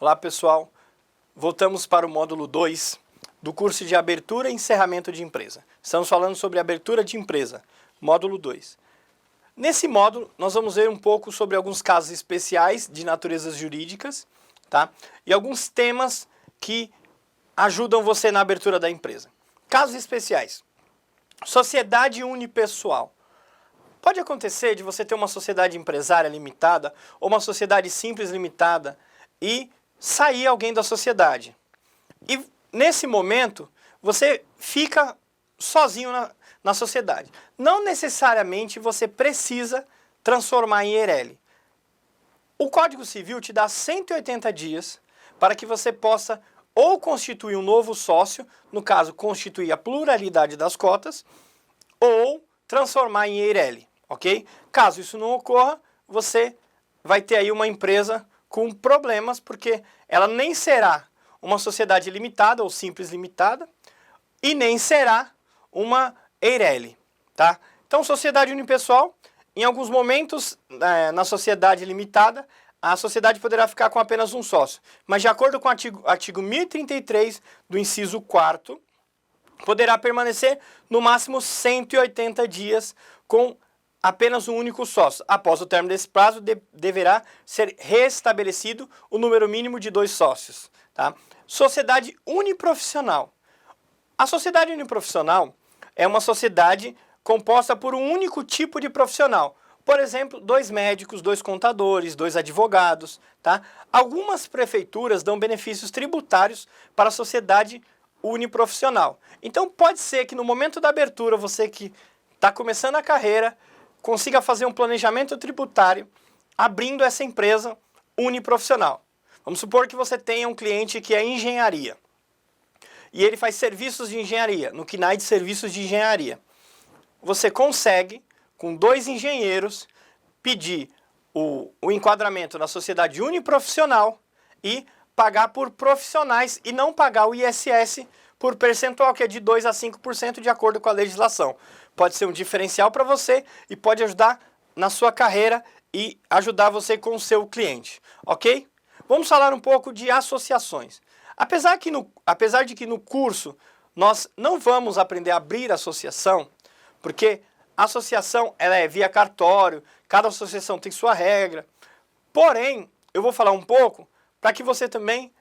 Olá pessoal, voltamos para o módulo 2 do curso de Abertura e Encerramento de Empresa. Estamos falando sobre abertura de empresa, módulo 2. Nesse módulo nós vamos ver um pouco sobre alguns casos especiais de naturezas jurídicas, tá? E alguns temas que ajudam você na abertura da empresa. Casos especiais. Sociedade unipessoal. Pode acontecer de você ter uma sociedade empresária limitada ou uma sociedade simples limitada e sair alguém da sociedade. E nesse momento você fica sozinho na sociedade. Não necessariamente você precisa transformar em EIRELI. O Código Civil te dá 180 dias para que você possa ou constituir um novo sócio, no caso, constituir a pluralidade das cotas, ou transformar em EIRELI, ok? Caso isso não ocorra, você vai ter aí uma empresa com problemas, porque ela nem será uma sociedade limitada ou simples limitada, e nem será uma EIRELI, tá? Então, sociedade unipessoal, em alguns momentos, na sociedade limitada, a sociedade poderá ficar com apenas um sócio. Mas, de acordo com o artigo 1033 do inciso 4º, poderá permanecer no máximo 180 dias com apenas um único sócio. Após o término desse prazo, deverá ser restabelecido o número mínimo de 2 sócios. Tá? Sociedade uniprofissional. A sociedade uniprofissional é uma sociedade composta por um único tipo de profissional. Por exemplo, 2 médicos, 2 contadores, 2 advogados. Tá? Algumas prefeituras dão benefícios tributários para a sociedade uniprofissional. Então pode ser que no momento da abertura, você que está começando a carreira, consiga fazer um planejamento tributário abrindo essa empresa uniprofissional. Vamos supor que você tenha um cliente que é engenharia e ele faz serviços de engenharia, no KNAI de serviços de engenharia. Você consegue, com 2 engenheiros, pedir o enquadramento na sociedade uniprofissional e pagar por profissionais e não pagar o ISS por percentual, que é de 2 a 5% de acordo com a legislação. Pode ser um diferencial para você e pode ajudar na sua carreira e ajudar você com o seu cliente, ok? Vamos falar um pouco de associações. Apesar de que no curso nós não vamos aprender a abrir associação, porque a associação ela é via cartório, cada associação tem sua regra, porém, eu vou falar um pouco para que você também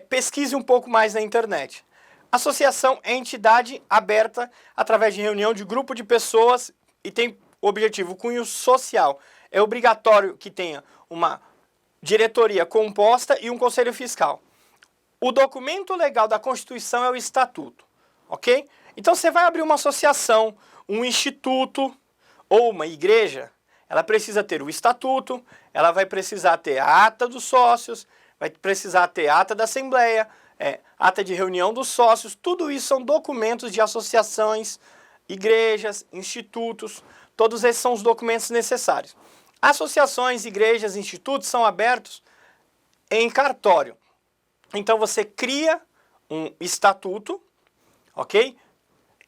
pesquise um pouco mais na internet. Associação é entidade aberta através de reunião de grupo de pessoas e tem o objetivo cunho social. É obrigatório que tenha uma diretoria composta e um conselho fiscal. O documento legal da Constituição é o Estatuto, ok? Então você vai abrir uma associação, um instituto ou uma igreja, ela precisa ter o Estatuto, ela vai precisar ter a ata dos sócios, vai precisar ter ata da assembleia, ata de reunião dos sócios, tudo isso são documentos de associações, igrejas, institutos, todos esses são os documentos necessários. Associações, igrejas, institutos são abertos em cartório. Então você cria um estatuto, ok?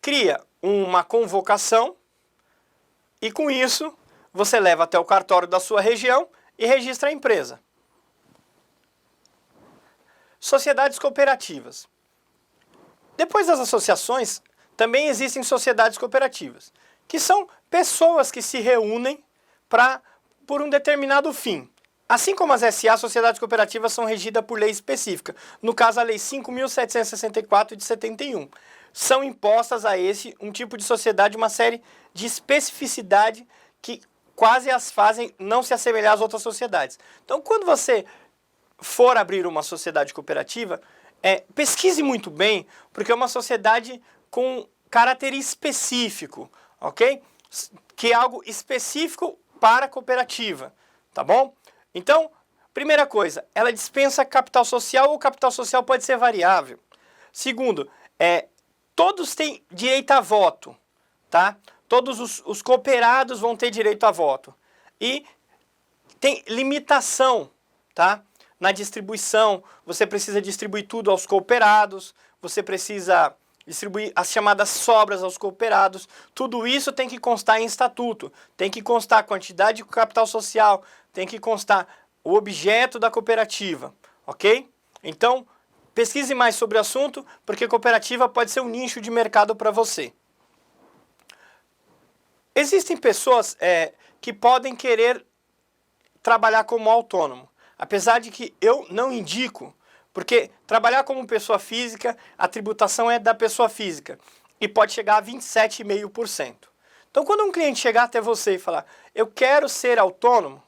Cria uma convocação e com isso você leva até o cartório da sua região e registra a empresa. Sociedades cooperativas. Depois das associações, também existem sociedades cooperativas, que são pessoas que se reúnem por um determinado fim. Assim como as SA, sociedades cooperativas são regidas por lei específica, no caso a Lei 5.764 de 71. São impostas a um tipo de sociedade uma série de especificidade que quase as fazem não se assemelhar às outras sociedades. Então, quando você for abrir uma sociedade cooperativa, pesquise muito bem, porque é uma sociedade com caráter específico, ok? Que é algo específico para a cooperativa, tá bom? Então, primeira coisa, ela dispensa capital social ou capital social pode ser variável. Segundo, todos têm direito a voto, tá? Todos os cooperados vão ter direito a voto. E tem limitação, tá? Na distribuição, você precisa distribuir tudo aos cooperados, você precisa distribuir as chamadas sobras aos cooperados. Tudo isso tem que constar em estatuto, tem que constar a quantidade de capital social, tem que constar o objeto da cooperativa, ok? Então, pesquise mais sobre o assunto, porque cooperativa pode ser um nicho de mercado para você. Existem pessoas que podem querer trabalhar como autônomo, apesar de que eu não indico, porque trabalhar como pessoa física, a tributação é da pessoa física e pode chegar a 27,5%. Então, quando um cliente chegar até você e falar, eu quero ser autônomo,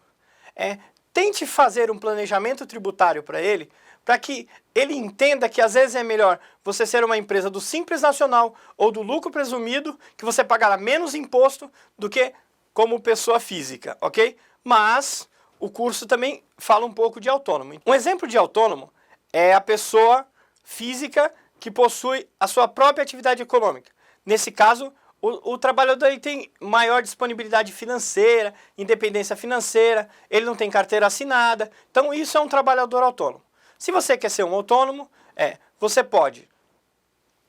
tente fazer um planejamento tributário para ele, para que ele entenda que às vezes é melhor você ser uma empresa do Simples Nacional ou do lucro presumido, que você pagará menos imposto do que como pessoa física, ok? Mas o curso também fala um pouco de autônomo. Um exemplo de autônomo é a pessoa física que possui a sua própria atividade econômica. Nesse caso, o trabalhador ele tem maior disponibilidade financeira, independência financeira, ele não tem carteira assinada, então isso é um trabalhador autônomo. Se você quer ser um autônomo, você pode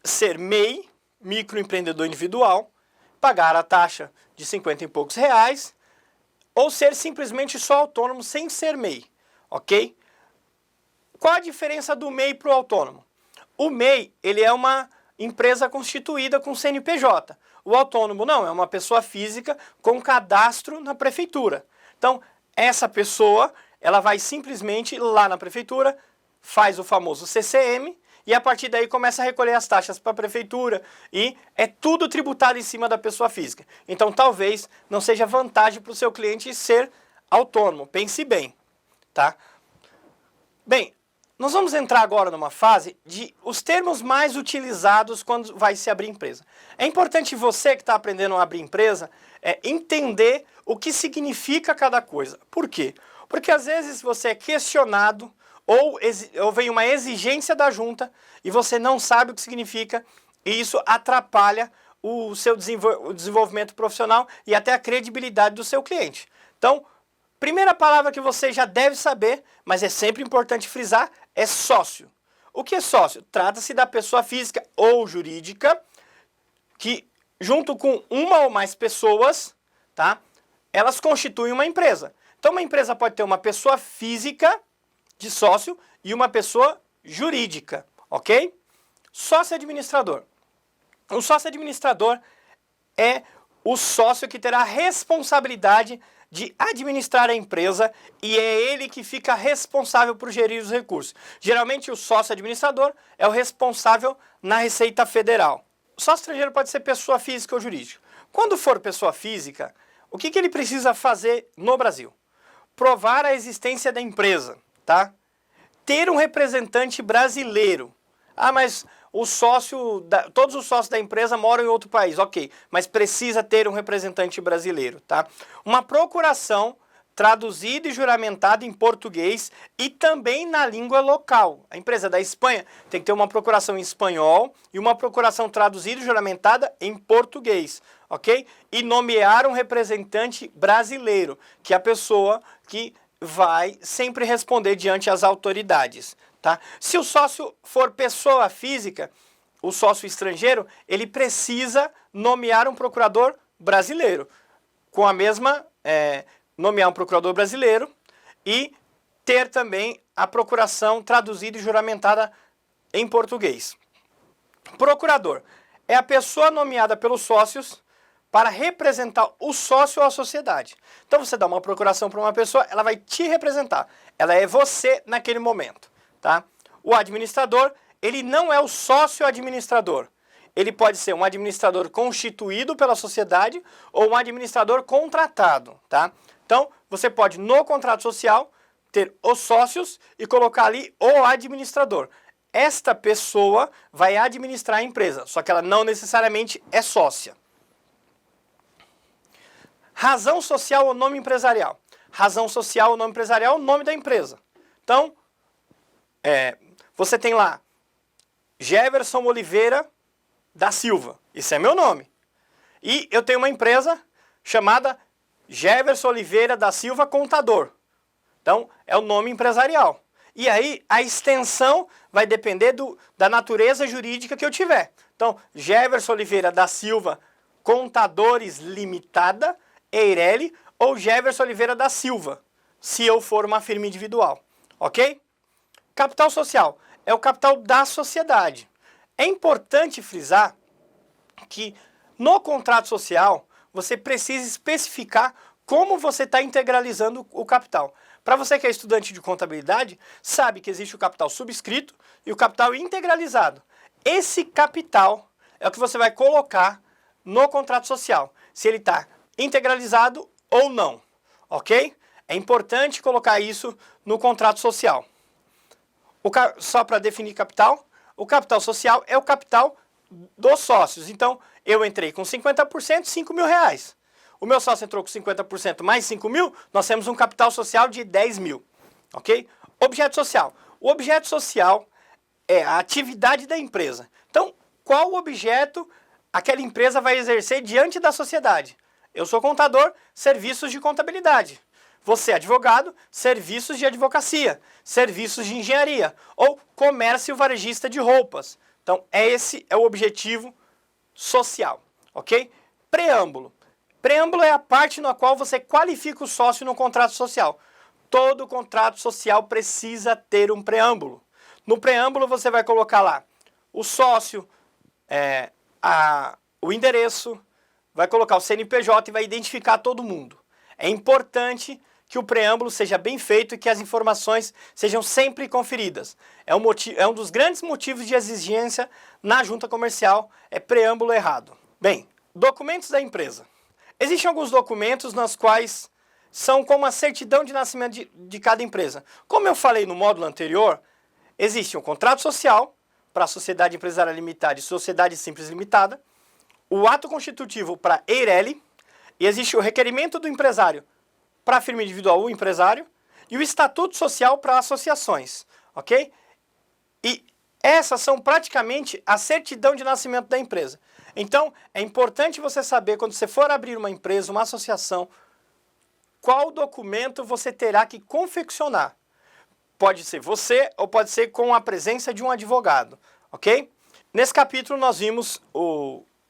ser MEI, microempreendedor individual, pagar a taxa de 50 e poucos reais, ou ser simplesmente só autônomo sem ser MEI, ok? Qual a diferença do MEI para o autônomo? O MEI, ele é uma empresa constituída com CNPJ. O autônomo não, é uma pessoa física com cadastro na prefeitura. Então, essa pessoa, ela vai simplesmente lá na prefeitura, faz o famoso CCM e a partir daí começa a recolher as taxas para a prefeitura e é tudo tributado em cima da pessoa física. Então, talvez não seja vantagem para o seu cliente ser autônomo. Pense bem, tá? Bem, nós vamos entrar agora numa fase de os termos mais utilizados quando vai se abrir empresa. É importante você que está aprendendo a abrir empresa entender o que significa cada coisa. Por quê? Porque às vezes você é questionado ou vem uma exigência da junta e você não sabe o que significa e isso atrapalha o seu desenvolvimento profissional e até a credibilidade do seu cliente. Então, primeira palavra que você já deve saber, mas é sempre importante frisar, é sócio. O que é sócio? Trata-se da pessoa física ou jurídica que, junto com uma ou mais pessoas, tá, elas constituem uma empresa. Então, uma empresa pode ter uma pessoa física de sócio e uma pessoa jurídica, ok? Sócio administrador. O sócio administrador é o sócio que terá a responsabilidade de administrar a empresa e é ele que fica responsável por gerir os recursos. Geralmente o sócio administrador é o responsável na Receita Federal. O sócio estrangeiro pode ser pessoa física ou jurídica. Quando for pessoa física, o que ele precisa fazer no Brasil? Provar a existência da empresa, tá? Ter um representante brasileiro. Ah, mas todos os sócios da empresa moram em outro país, ok, mas precisa ter um representante brasileiro, tá? Uma procuração traduzida e juramentada em português e também na língua local. A empresa da Espanha tem que ter uma procuração em espanhol e uma procuração traduzida e juramentada em português, ok? E nomear um representante brasileiro, que é a pessoa que vai sempre responder diante as autoridades. Tá? Se o sócio for pessoa física, o sócio estrangeiro, ele precisa nomear um procurador brasileiro. Com a mesma, nomear um procurador brasileiro e ter também a procuração traduzida e juramentada em português. Procurador é a pessoa nomeada pelos sócios para representar o sócio ou a sociedade. Então você dá uma procuração para uma pessoa, ela vai te representar. Ela é você naquele momento. Tá? O administrador, ele não é o sócio administrador. Ele pode ser um administrador constituído pela sociedade ou um administrador contratado. Tá? Então, você pode, no contrato social, ter os sócios e colocar ali o administrador. Esta pessoa vai administrar a empresa, só que ela não necessariamente é sócia. Razão social ou nome empresarial. Razão social ou nome empresarial é o nome da empresa. Então, você tem lá Jefferson Oliveira da Silva. Isso é meu nome. E eu tenho uma empresa chamada Jefferson Oliveira da Silva Contador. Então, é o nome empresarial. E aí, a extensão vai depender da natureza jurídica que eu tiver. Então, Jefferson Oliveira da Silva Contadores Limitada, Eireli, ou Jefferson Oliveira da Silva, se eu for uma firma individual. Ok? Capital social é o capital da sociedade. É importante frisar que no contrato social você precisa especificar como você está integralizando o capital. Para você que é estudante de contabilidade, sabe que existe o capital subscrito e o capital integralizado. Esse capital é o que você vai colocar no contrato social, se ele está integralizado ou não, ok? É importante colocar isso no contrato social. Só para definir capital, o capital social é o capital dos sócios. Então, eu entrei com 50%, 5 mil reais. O meu sócio entrou com 50% mais 5 mil, nós temos um capital social de 10 mil, ok? Objeto social. O objeto social é a atividade da empresa. Então, qual objeto aquela empresa vai exercer diante da sociedade? Eu sou contador, serviços de contabilidade. Você, advogado, serviços de advocacia, serviços de engenharia ou comércio varejista de roupas. Então, esse é o objetivo social, ok? Preâmbulo. Preâmbulo é a parte na qual você qualifica o sócio no contrato social. Todo contrato social precisa ter um preâmbulo. No preâmbulo você vai colocar lá o sócio, o endereço, vai colocar o CNPJ e vai identificar todo mundo. É importante que o preâmbulo seja bem feito e que as informações sejam sempre conferidas. É um dos grandes motivos de exigência na junta comercial, é preâmbulo errado. Bem, documentos da empresa. Existem alguns documentos nas quais são como a certidão de nascimento de cada empresa. Como eu falei no módulo anterior, existe um contrato social para a Sociedade Empresarial Limitada e Sociedade Simples Limitada, o ato constitutivo para EIRELI, e existe o requerimento do empresário para a firma individual ou empresário, e o estatuto social para associações, ok? E essas são praticamente a certidão de nascimento da empresa. Então, é importante você saber, quando você for abrir uma empresa, uma associação, qual documento você terá que confeccionar. Pode ser você ou pode ser com a presença de um advogado, ok? Nesse capítulo nós vimos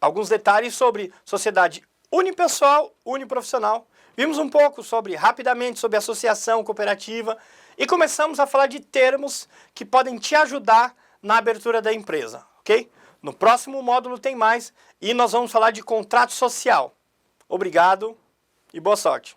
alguns detalhes sobre sociedade unipessoal, uniprofissional. Vimos um pouco rapidamente sobre associação, cooperativa e começamos a falar de termos que podem te ajudar na abertura da empresa, ok? No próximo módulo tem mais e nós vamos falar de contrato social. Obrigado e boa sorte.